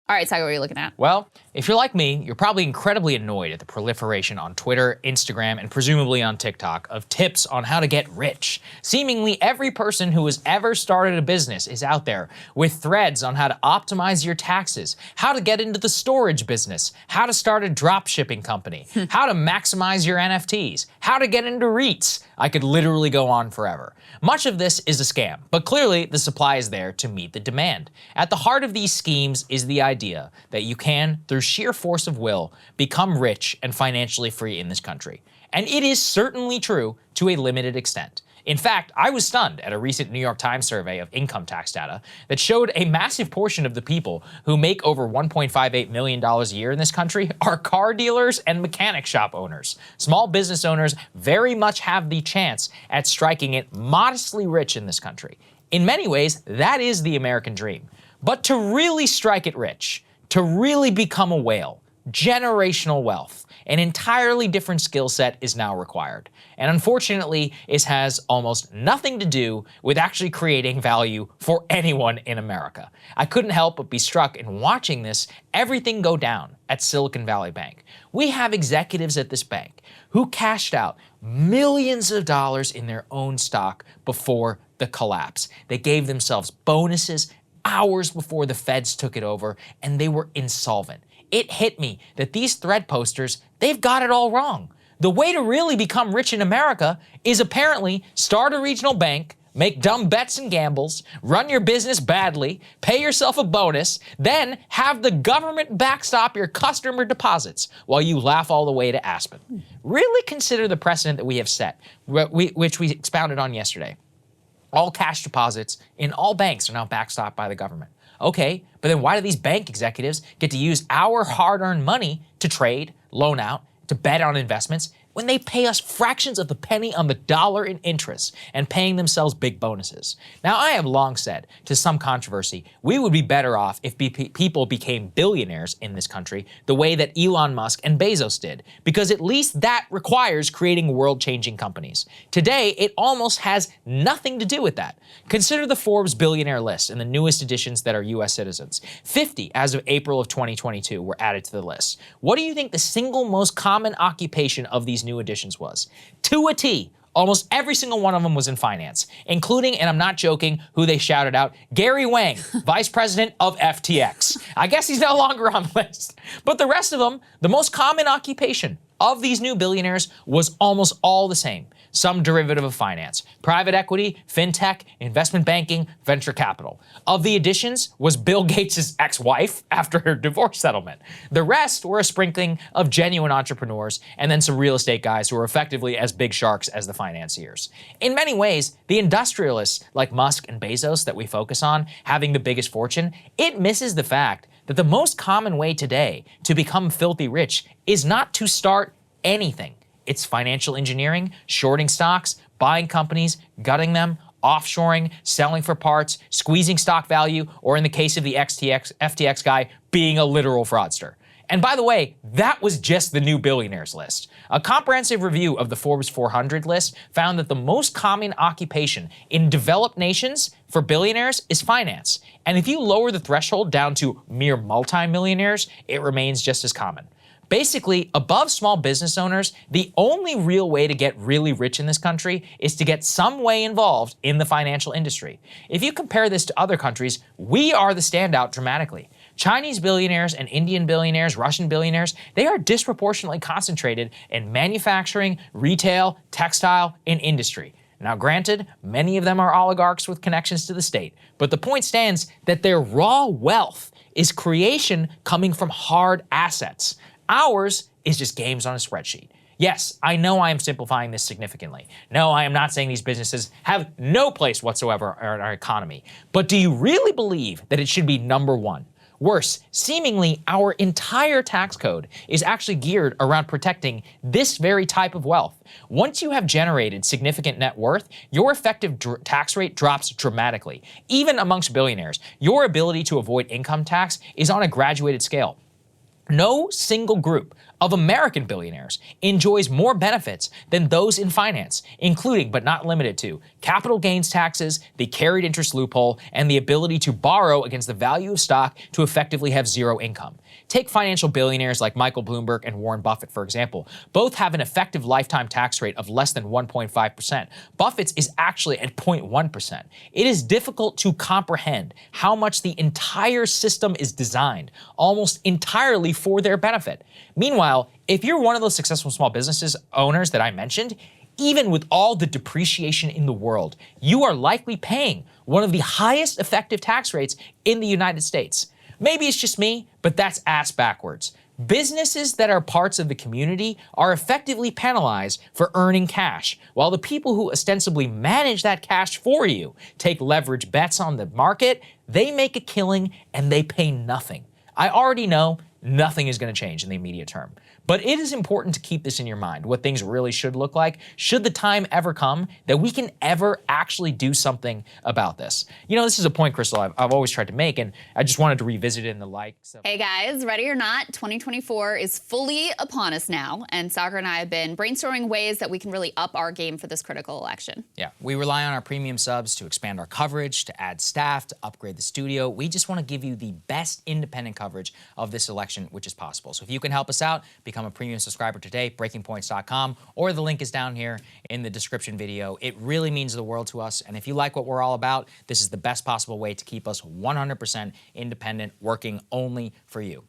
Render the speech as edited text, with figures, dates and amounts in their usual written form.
All right, Saagar, what are you looking at? Well, if you're like me, you're probably incredibly annoyed at the proliferation on Twitter, Instagram, and presumably on TikTok of tips on how to get rich. Seemingly every person who has ever started a business is out there with threads on how to optimize your taxes, how to get into the storage business, how to start a drop shipping company, how to maximize your NFTs, how to get into REITs. I could literally go on forever. Much of this is a scam, but clearly the supply is there to meet the demand. At the heart of these schemes is the idea that you can, through sheer force of will, become rich and financially free in this country. And it is certainly true to a limited extent. In fact, I was stunned at a recent New York Times survey of income tax data that showed a massive portion of the people who make over $1.58 million a year in this country are car dealers and mechanic shop owners. Small business owners very much have the chance at striking it modestly rich in this country. In many ways, that is the American dream. But to really strike it rich, to really become a whale, generational wealth, an entirely different skill set is now required. And unfortunately, it has almost nothing to do with actually creating value for anyone in America. I couldn't help but be struck in watching everything go down at Silicon Valley Bank. We have executives at this bank who cashed out millions of dollars in their own stock before the collapse. They gave themselves bonuses hours before the feds took it over, and they were insolvent. It hit me that these thread posters, they've got it all wrong. The way to really become rich in America is apparently start a regional bank, make dumb bets and gambles, run your business badly, pay yourself a bonus, then have the government backstop your customer deposits while you laugh all the way to Aspen. Really consider the precedent that we have set, which we expounded on yesterday. All cash deposits in all banks are now backstopped by the government. Okay, but then why do these bank executives get to use our hard-earned money to trade, loan out, to bet on investments when they pay us fractions of the penny on the dollar in interest and paying themselves big bonuses? Now, I have long said, to some controversy, we would be better off if people became billionaires in this country the way that Elon Musk and Bezos did, because at least that requires creating world-changing companies. Today, it almost has nothing to do with that. Consider the Forbes billionaire list and the newest additions that are US citizens. 50 as of April of 2022 were added to the list. What do you think the single most common occupation of these new additions was? To a T, almost every single one of them was in finance, including, and I'm not joking, who they shouted out, Gary Wang, vice president of FTX. I guess he's no longer on the list. But the rest of them, the most common occupation of these new billionaires was almost all the same. Some derivative of finance, private equity, fintech, investment banking, venture capital. Of the additions was Bill Gates' ex-wife after her divorce settlement. The rest were a sprinkling of genuine entrepreneurs and then some real estate guys who were effectively as big sharks as the financiers. In many ways, the industrialists like Musk and Bezos that we focus on having the biggest fortune, it misses the fact that the most common way today to become filthy rich is not to start anything. It's financial engineering, shorting stocks, buying companies, gutting them, offshoring, selling for parts, squeezing stock value, or in the case of the FTX guy, being a literal fraudster. And by the way, that was just the new billionaires list. A comprehensive review of the Forbes 400 list found that the most common occupation in developed nations for billionaires is finance. And if you lower the threshold down to mere multimillionaires, it remains just as common. Basically, above small business owners, the only real way to get really rich in this country is to get some way involved in the financial industry. If you compare this to other countries, we are the standout dramatically. Chinese billionaires and Indian billionaires, Russian billionaires, they are disproportionately concentrated in manufacturing, retail, textile, and industry. Now granted, many of them are oligarchs with connections to the state, but the point stands that their raw wealth is creation coming from hard assets. Ours is just games on a spreadsheet. Yes, I know I am simplifying this significantly. No, I am not saying these businesses have no place whatsoever in our economy. But do you really believe that it should be number one? Worse, seemingly our entire tax code is actually geared around protecting this very type of wealth. Once you have generated significant net worth, your effective tax rate drops dramatically. Even amongst billionaires, your ability to avoid income tax is on a graduated scale. No single group of American billionaires enjoys more benefits than those in finance, including but not limited to capital gains taxes, the carried interest loophole, and the ability to borrow against the value of stock to effectively have zero income. Take financial billionaires like Michael Bloomberg and Warren Buffett, for example. Both have an effective lifetime tax rate of less than 1.5%. Buffett's is actually at 0.1%. It is difficult to comprehend how much the entire system is designed almost entirely for their benefit. Meanwhile, if you're one of those successful small businesses owners that I mentioned, even with all the depreciation in the world, you are likely paying one of the highest effective tax rates in the United States. Maybe it's just me, but that's ass backwards. Businesses that are parts of the community are effectively penalized for earning cash, while the people who ostensibly manage that cash for you take leverage bets on the market, they make a killing and they pay nothing. I already know nothing is going to change in the immediate term. But it is important to keep this in your mind, what things really should look like, should the time ever come that we can ever actually do something about this. You know, this is a point, Crystal, I've always tried to make, and I just wanted to revisit it in the likes of... Hey guys, ready or not, 2024 is fully upon us now, and Saagar and I have been brainstorming ways that we can really up our game for this critical election. Yeah, we rely on our premium subs to expand our coverage, to add staff, to upgrade the studio. We just want to give you the best independent coverage of this election, which is possible. So if you can help us out, become a premium subscriber today, breakingpoints.com, or the link is down here in the description video. It really means the world to us, and if you like what we're all about, this is the best possible way to keep us 100% independent, working only for you.